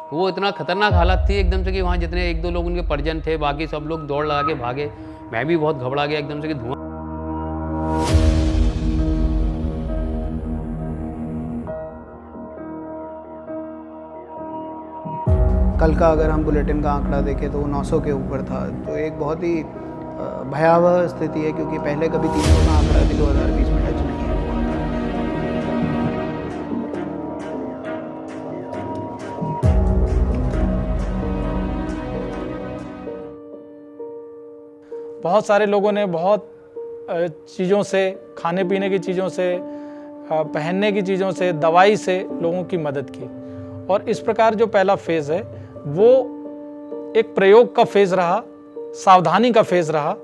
वो इतना खतरनाक हालत थी एकदम से कि वहाँ जितने एक दो लोग उनके परिजन थे, बाकी सब लोग दौड़ लगा के भागे। मैं भी बहुत घबरा गया एकदम से कि धुआं। कल का अगर हम बुलेटिन का आंकड़ा देखें तो वो 900 के ऊपर था। तो एक बहुत ही भयावह स्थिति है, क्योंकि पहले कभी 300 का आंकड़ा भी 2020 में टच नहीं है। बहुत सारे लोगों ने बहुत चीज़ों से, खाने पीने की चीज़ों से, पहनने की चीज़ों से, दवाई से लोगों की मदद की। और इस प्रकार जो पहला फेज़ है वो एक प्रयोग का फेज़ रहा, सावधानी का फेज़ रहा।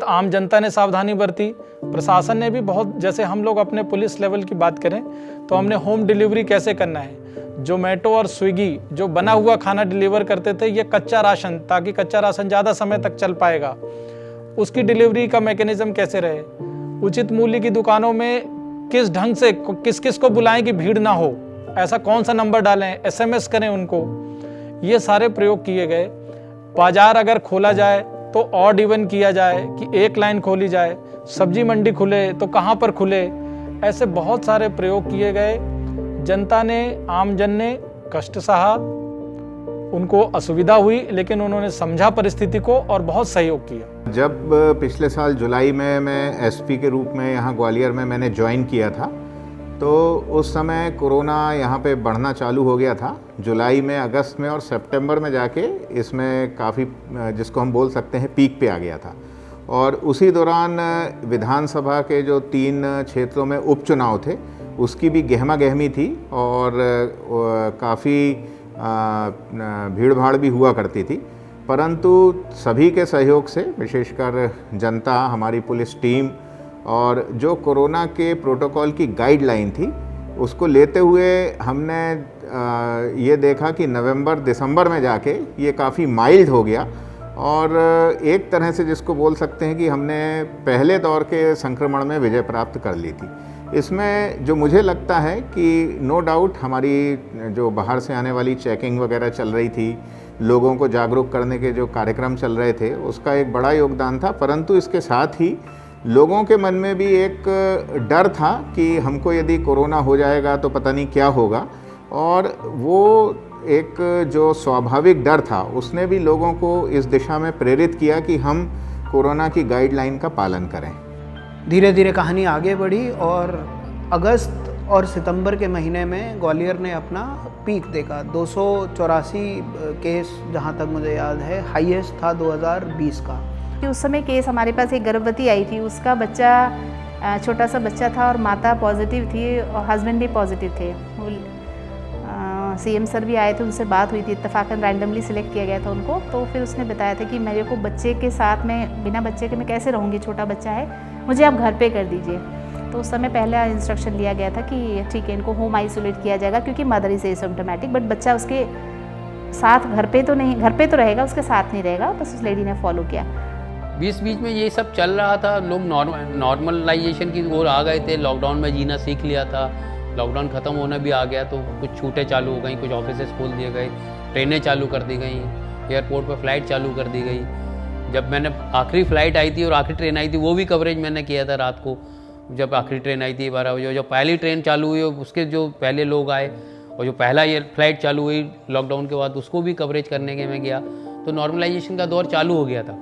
आम जनता ने सावधानी बरती, प्रशासन ने भी बहुत, जैसे हम लोग अपने पुलिस लेवल की बात करें तो हमने होम डिलीवरी कैसे करना है, जोमेटो और स्विगी जो बना हुआ खाना डिलीवर करते थे, ये कच्चा राशन, ताकि कच्चा राशन ज़्यादा समय तक चल पाएगा, उसकी डिलीवरी का मैकेनिज्म कैसे रहे। उचित मूल्य की दुकानों में किस ढंग से किस किस को बुलाएं कि भीड़ ना हो, ऐसा कौन सा नंबर डालें, SMS करें उनको, ये सारे प्रयोग किए गए। बाजार अगर खोला जाए तो ऑड इवन किया जाए कि एक लाइन खोली जाए, सब्जी मंडी खुले तो कहाँ पर खुले, ऐसे बहुत सारे प्रयोग किए गए। जनता ने, आम जन ने कष्ट सहा, उनको असुविधा हुई, लेकिन उन्होंने समझा परिस्थिति को और बहुत सहयोग किया। जब पिछले साल जुलाई में मैं SP के रूप में यहाँ ग्वालियर में मैंने ज्वाइन किया था, तो उस समय कोरोना यहाँ पे बढ़ना चालू हो गया था। जुलाई में, अगस्त में और सितंबर में जाके इसमें काफ़ी, जिसको हम बोल सकते हैं, पीक पे आ गया था। और उसी दौरान विधानसभा के जो 3 क्षेत्रों में उपचुनाव थे, उसकी भी गहमा गहमी थी और काफ़ी भीड़ भाड़ भी हुआ करती थी। परंतु सभी के सहयोग से, विशेषकर जनता, हमारी पुलिस टीम और जो कोरोना के प्रोटोकॉल की गाइडलाइन थी, उसको लेते हुए हमने ये देखा कि नवंबर दिसंबर में जाके ये काफ़ी माइल्ड हो गया और एक तरह से जिसको बोल सकते हैं कि हमने पहले दौर के संक्रमण में विजय प्राप्त कर ली थी। इसमें जो मुझे लगता है कि नो डाउट हमारी जो बाहर से आने वाली चेकिंग वगैरह चल रही थी, लोगों को जागरूक करने के जो कार्यक्रम चल रहे थे, उसका एक बड़ा योगदान था। परंतु इसके साथ ही लोगों के मन में भी एक डर था कि हमको यदि कोरोना हो जाएगा तो पता नहीं क्या होगा, और वो एक जो स्वाभाविक डर था उसने भी लोगों को इस दिशा में प्रेरित किया कि हम कोरोना की गाइडलाइन का पालन करें। धीरे धीरे कहानी आगे बढ़ी और अगस्त और सितंबर के महीने में ग्वालियर ने अपना पीक देखा। 284 केस, जहाँ तक मुझे याद है, हाईएस्ट था 2020 का। कि उस समय केस हमारे पास एक गर्भवती आई थी, उसका बच्चा, छोटा सा बच्चा था और माता पॉजिटिव थी और हस्बैंड भी पॉजिटिव थे। CM सर भी आए थे, उनसे बात हुई थी, इत्तेफाकन रैंडमली सिलेक्ट किया गया था उनको। तो फिर उसने बताया था कि मेरे को बच्चे के साथ में, बिना बच्चे के मैं कैसे रहूँगी, छोटा बच्चा है, मुझे आप घर पे कर दीजिए। तो उस समय पहला इंस्ट्रक्शन लिया गया था कि ठीक है, इनको होम आइसोलेट किया जाएगा, क्योंकि मदर इज एसिम्प्टोमेटिक, बट बच्चा उसके साथ घर पे तो नहीं, घर पे तो रहेगा, उसके साथ नहीं रहेगा। बस उस लेडी ने फॉलो किया। बीच में ये सब चल रहा था, लोग नॉर्मलाइजेशन की ओर आ गए थे, लॉकडाउन में जीना सीख लिया था। लॉकडाउन ख़त्म होना भी आ गया तो कुछ छूटें चालू हो गई, कुछ ऑफिसेस खोल दिए गए, ट्रेनें चालू कर दी गई, एयरपोर्ट पर फ्लाइट चालू कर दी गई। जब मैंने आखिरी फ़्लाइट आई थी और आखिरी ट्रेन आई थी, वो भी कवरेज मैंने किया था रात को, जब आखिरी ट्रेन आई थी 12 बजे। जब पहली ट्रेन चालू हुई उसके जो पहले लोग आए और जो पहला ये फ्लाइट चालू हुई लॉकडाउन के बाद, उसको भी कवरेज करने के मैं गया। तो नॉर्मलाइजेशन का दौर चालू हो गया था।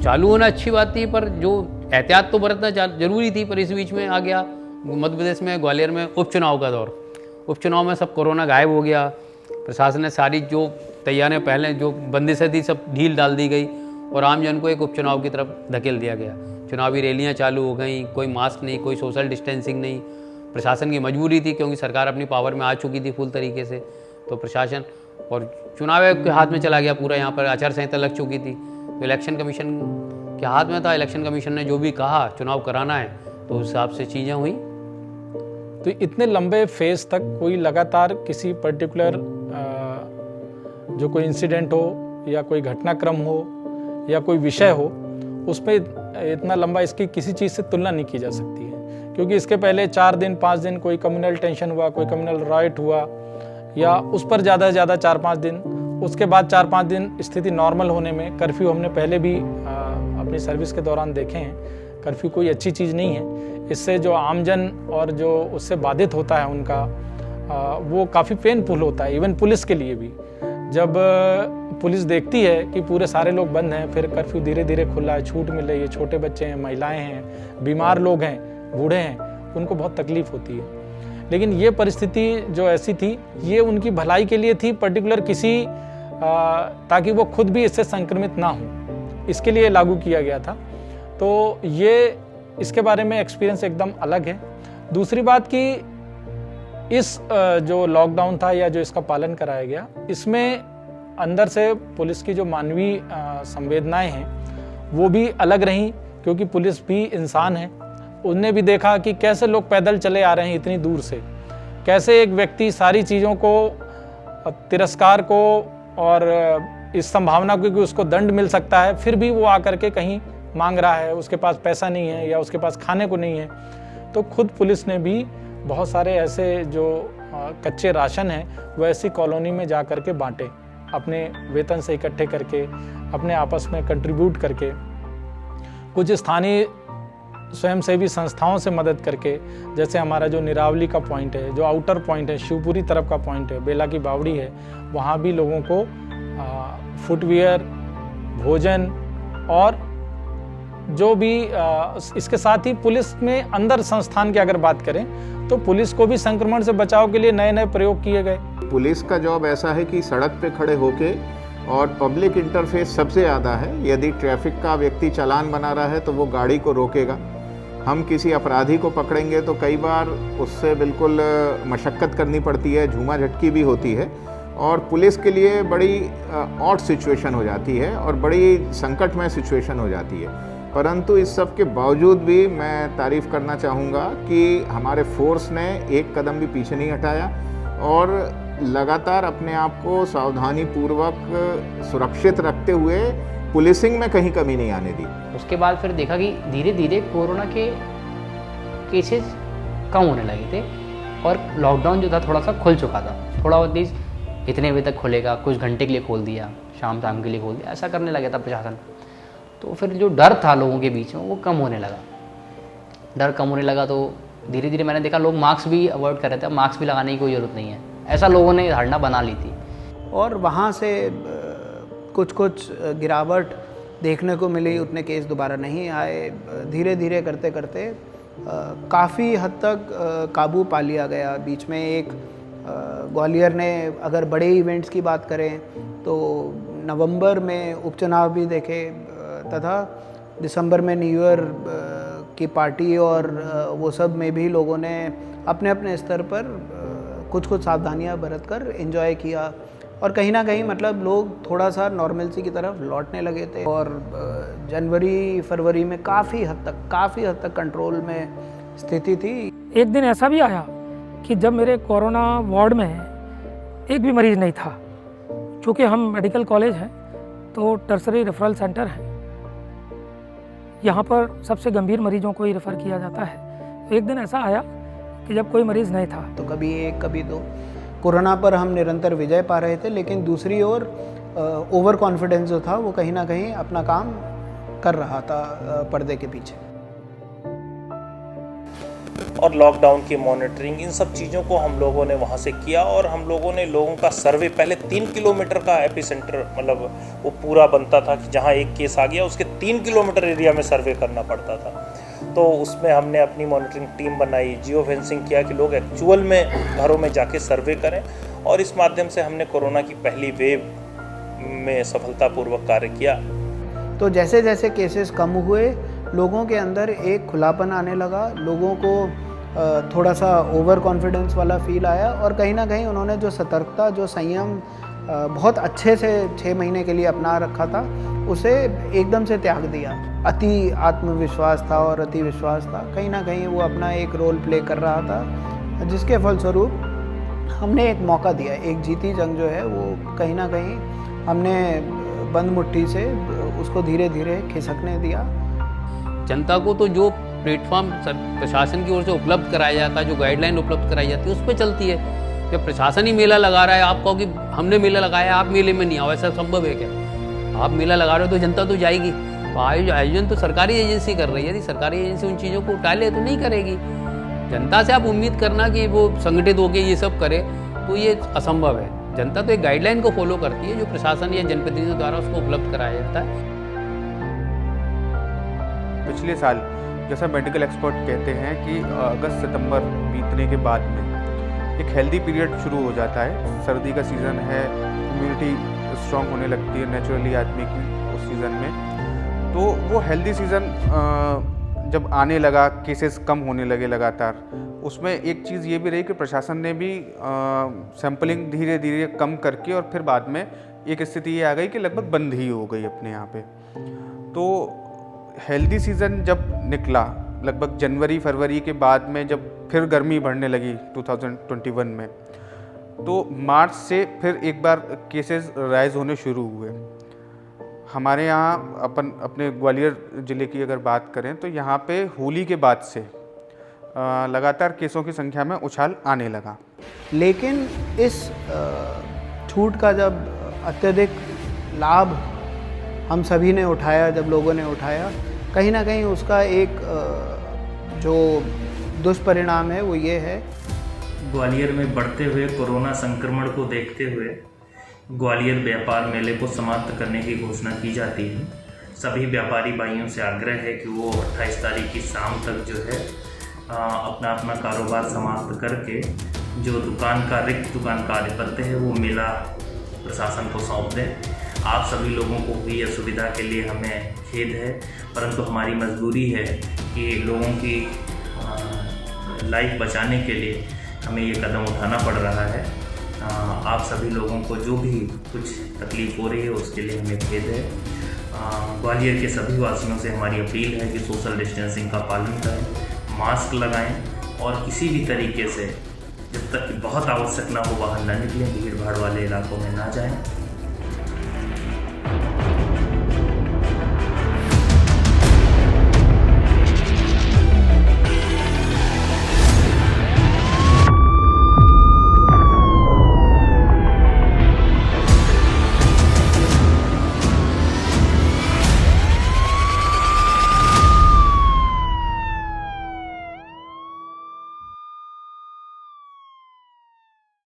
चालू होना अच्छी बात थी, पर जो एहतियात तो बरतना जरूरी थी। पर इस बीच में आ गया मध्य प्रदेश में, ग्वालियर में उपचुनाव का दौर। उपचुनाव में सब कोरोना गायब हो गया। प्रशासन ने सारी जो तैयारियां, पहले जो बंदिशें थी, सब ढील डाल दी गई और आम जन को एक उपचुनाव की तरफ धकेल दिया गया। चुनावी रैलियाँ चालू हो गई, कोई मास्क नहीं, कोई सोशल डिस्टेंसिंग नहीं। प्रशासन की मजबूरी थी, क्योंकि सरकार अपनी पावर में आ चुकी थी फुल तरीके से। तो प्रशासन और चुनाव आयोग के हाथ में चला गया पूरा। यहाँ पर आचार संहिता लग चुकी थी, तो इलेक्शन कमीशन के हाथ में था। इलेक्शन कमीशन ने जो भी कहा चुनाव कराना है, तो उस हिसाब से चीज़ें हुई। तो इतने लंबे फेज तक कोई लगातार किसी पर्टिकुलर जो कोई इंसिडेंट हो या कोई घटनाक्रम हो या कोई विषय हो, उस पर इतना लंबा इसकी किसी चीज़ से तुलना नहीं की जा सकती है। क्योंकि इसके पहले 4 दिन 5 दिन कोई कम्युनल टेंशन हुआ, कोई कम्युनल राइट हुआ, या उस पर ज़्यादा से ज़्यादा 4-5 दिन, उसके बाद 4-5 दिन स्थिति नॉर्मल होने में। कर्फ्यू हमने पहले भी अपनी सर्विस के दौरान देखे हैं, कर्फ्यू कोई अच्छी चीज़ नहीं है। इससे जो आमजन और जो उससे बाधित होता है उनका वो काफ़ी पेनफुल होता है, इवन पुलिस के लिए भी। जब पुलिस देखती है कि पूरे सारे लोग बंद हैं, फिर कर्फ्यू धीरे धीरे खुला है, छूट मिल रही है, छोटे बच्चे हैं, महिलाएं हैं, बीमार लोग हैं, बूढ़े हैं, उनको बहुत तकलीफ होती है। लेकिन ये परिस्थिति जो ऐसी थी, ये उनकी भलाई के लिए थी, पर्टिकुलर किसी ताकि वो खुद भी इससे संक्रमित ना हो, इसके लिए लागू किया गया था। तो ये इसके बारे में एक्सपीरियंस एकदम अलग है। दूसरी बात कि इस जो लॉकडाउन था या जो इसका पालन कराया गया, इसमें अंदर से पुलिस की जो मानवीय संवेदनाएं हैं वो भी अलग रहीं, क्योंकि पुलिस भी इंसान है। उनने भी देखा कि कैसे लोग पैदल चले आ रहे हैं इतनी दूर से, कैसे एक व्यक्ति सारी चीज़ों को, तिरस्कार को और इस संभावना को कि उसको दंड मिल सकता है, फिर भी वो आकर के कहीं मांग रहा है, उसके पास पैसा नहीं है या उसके पास खाने को नहीं है। तो खुद पुलिस ने भी बहुत सारे ऐसे जो कच्चे राशन हैं वो ऐसी कॉलोनी में जा कर के बांटे, अपने वेतन से इकट्ठे करके, अपने आपस में कंट्रीब्यूट करके, कुछ स्थानीय स्वयंसेवी संस्थाओं से मदद करके। जैसे हमारा जो निरावली का पॉइंट है, जो आउटर पॉइंट है, शिवपुरी तरफ का पॉइंट है, बेला की बावड़ी है, वहाँ भी लोगों को फुटवियर, भोजन और जो भी इसके साथ ही पुलिस में अंदर संस्थान की अगर बात करें तो पुलिस को भी संक्रमण से बचाव के लिए नए नए प्रयोग किए गए। पुलिस का जॉब ऐसा है कि सड़क पे खड़े होके, और पब्लिक इंटरफेस सबसे ज़्यादा है। यदि ट्रैफिक का व्यक्ति चालान बना रहा है तो वो गाड़ी को रोकेगा। हम किसी अपराधी को पकड़ेंगे तो कई बार उससे बिल्कुल मशक्क़त करनी पड़ती है, झूमा झटकी भी होती है, और पुलिस के लिए बड़ी ऑड सिचुएशन हो जाती है और बड़ी संकटमय सिचुएशन हो जाती है। परंतु इस सब के बावजूद भी मैं तारीफ़ करना चाहूँगा कि हमारे फोर्स ने एक कदम भी पीछे नहीं हटाया और लगातार अपने आप को सावधानी पूर्वक सुरक्षित रखते हुए पुलिसिंग में कहीं कमी नहीं आने दी। उसके बाद फिर देखा कि धीरे धीरे कोरोना के केसेस कम होने लगे थे और लॉकडाउन जो था थोड़ा सा खुल चुका था। थोड़ा बहुत इतने बजे तक खुलेगा, कुछ घंटे के लिए खोल दिया, शाम के लिए खोल दिया, ऐसा करने लगा था प्रशासन। तो फिर जो डर था लोगों के बीच में वो कम होने लगा। डर कम होने लगा तो धीरे धीरे मैंने देखा लोग मास्क भी अवॉइड कर रहे थे। मास्क भी लगाने की कोई ज़रूरत नहीं है, ऐसा लोगों ने धारणा बना ली थी। और वहाँ से कुछ गिरावट देखने को मिली, उतने केस दोबारा नहीं आए। धीरे धीरे करते करते काफ़ी हद तक काबू पा लिया गया। बीच में एक ग्वालियर ने, अगर बड़े इवेंट्स की बात करें तो नवंबर में उपचुनाव भी देखे तथा दिसंबर में न्यू ईयर की पार्टी और वो सब में भी लोगों ने अपने अपने स्तर पर कुछ सावधानियां बरत कर एंजॉय किया। और कहीं ना कहीं मतलब लोग थोड़ा सा नॉर्मलसी की तरफ लौटने लगे थे और जनवरी फरवरी में काफ़ी हद तक कंट्रोल में स्थिति थी। एक दिन ऐसा भी आया कि जब मेरे कोरोना वार्ड में एक भी मरीज़ नहीं था। चूँकि हम मेडिकल कॉलेज हैं तो टर्सरी रेफरल सेंटर है, यहाँ पर सबसे गंभीर मरीजों को ही रेफ़र किया जाता है। एक दिन ऐसा आया कि जब कोई मरीज़ नहीं था, तो कभी एक कभी दो, कोरोना पर हम निरंतर विजय पा रहे थे। लेकिन दूसरी ओर ओवर कॉन्फिडेंस जो था वो कहीं ना कहीं अपना काम कर रहा था पर्दे के पीछे। और लॉकडाउन की मॉनिटरिंग, इन सब चीज़ों को हम लोगों ने वहाँ से किया। और हम लोगों ने लोगों का सर्वे, पहले 3 किलोमीटर का एपिसेंटर, मतलब वो पूरा बनता था कि जहाँ एक केस आ गया उसके 3 किलोमीटर एरिया में सर्वे करना पड़ता था। तो उसमें हमने अपनी मॉनिटरिंग टीम बनाई, जियो फेंसिंग किया कि लोग एक्चुअल में घरों में जाके सर्वे करें। और इस माध्यम से हमने कोरोना की पहली वेव में सफलतापूर्वक कार्य किया। तो जैसे जैसे केसेस कम हुए, लोगों के अंदर एक खुलापन आने लगा, लोगों को थोड़ा सा ओवर कॉन्फिडेंस वाला फील आया और कहीं ना कहीं उन्होंने जो सतर्कता, जो संयम बहुत अच्छे से 6 महीने के लिए अपना रखा था, उसे एकदम से त्याग दिया। अति आत्मविश्वास था और अति विश्वास था, कहीं ना कहीं वो अपना एक रोल प्ले कर रहा था, जिसके फलस्वरूप हमने एक मौका दिया। एक जीती जंग जो है वो कहीं ना कहीं हमने बंद मुट्ठी से उसको धीरे धीरे खिसकने दिया। जनता को तो जो प्लेटफॉर्म प्रशासन की ओर से उपलब्ध कराया जाता है, जो गाइडलाइन उपलब्ध कराई जाती है, उस पर चलती है। जब प्रशासन ही मेला लगा रहा है, आप कहो कि हमने मेला लगाया, आप मेले में नहीं आओ, ऐसा संभव है क्या? आप मेला लगा रहे हो तो जनता तो जाएगी। तो आयोजन तो सरकारी एजेंसी कर रही है, यदि सरकारी एजेंसी उन चीज़ों को टाले तो नहीं करेगी। जनता से आप उम्मीद करना कि वो संगठित होकर ये सब करे, तो ये असंभव है। जनता तो एक गाइडलाइन को फॉलो करती है जो प्रशासन या जनप्रतिनिधियों द्वारा उसको उपलब्ध कराया जाता है। पिछले साल जैसा मेडिकल एक्सपर्ट कहते हैं कि अगस्त सितंबर बीतने के बाद में एक हेल्दी पीरियड शुरू हो जाता है। सर्दी का सीज़न है, इम्यूनिटी स्ट्रॉन्ग होने लगती है नेचुरली आदमी की उस सीज़न में। तो वो हेल्दी सीज़न जब आने लगा, केसेस कम होने लगे लगातार, उसमें एक चीज़ ये भी रही कि प्रशासन ने भी सैम्पलिंग धीरे धीरे कम करके और फिर बाद में एक स्थिति ये आ गई कि लगभग बंद ही हो गई अपने यहाँ पे। तो हेल्दी सीज़न जब निकला लगभग जनवरी फरवरी के बाद में, जब फिर गर्मी बढ़ने लगी 2021 में, तो मार्च से फिर एक बार केसेस राइज होने शुरू हुए। हमारे यहाँ अपने ग्वालियर ज़िले की अगर बात करें तो यहाँ पे होली के बाद से लगातार केसों की संख्या में उछाल आने लगा। लेकिन इस छूट का जब अत्यधिक लाभ हम सभी ने उठाया, जब लोगों ने उठाया, कहीं ना कहीं उसका एक जो दुष्परिणाम है वो ये है। ग्वालियर में बढ़ते हुए कोरोना संक्रमण को देखते हुए ग्वालियर व्यापार मेले को समाप्त करने की घोषणा की जाती है। सभी व्यापारी भाइयों से आग्रह है कि वो 28 तारीख की शाम तक जो है अपना अपना कारोबार समाप्त करके जो रिक्त दुकान का आधिपत्य है वो मेला प्रशासन को सौंप दें। आप सभी लोगों को हुई असुविधा के लिए हमें खेद है, परंतु हमारी मजबूरी है कि लोगों की लाइफ बचाने के लिए हमें ये कदम उठाना पड़ रहा है। आप सभी लोगों को जो भी कुछ तकलीफ़ हो रही है उसके लिए हमें खेद है। ग्वालियर के सभी वासियों से हमारी अपील है कि सोशल डिस्टेंसिंग का पालन करें, मास्क लगाएं और किसी भी तरीके से जब तक कि बहुत आवश्यक ना हो बाहर न निकलें, भीड़ भाड़ वाले इलाकों में ना जाएं।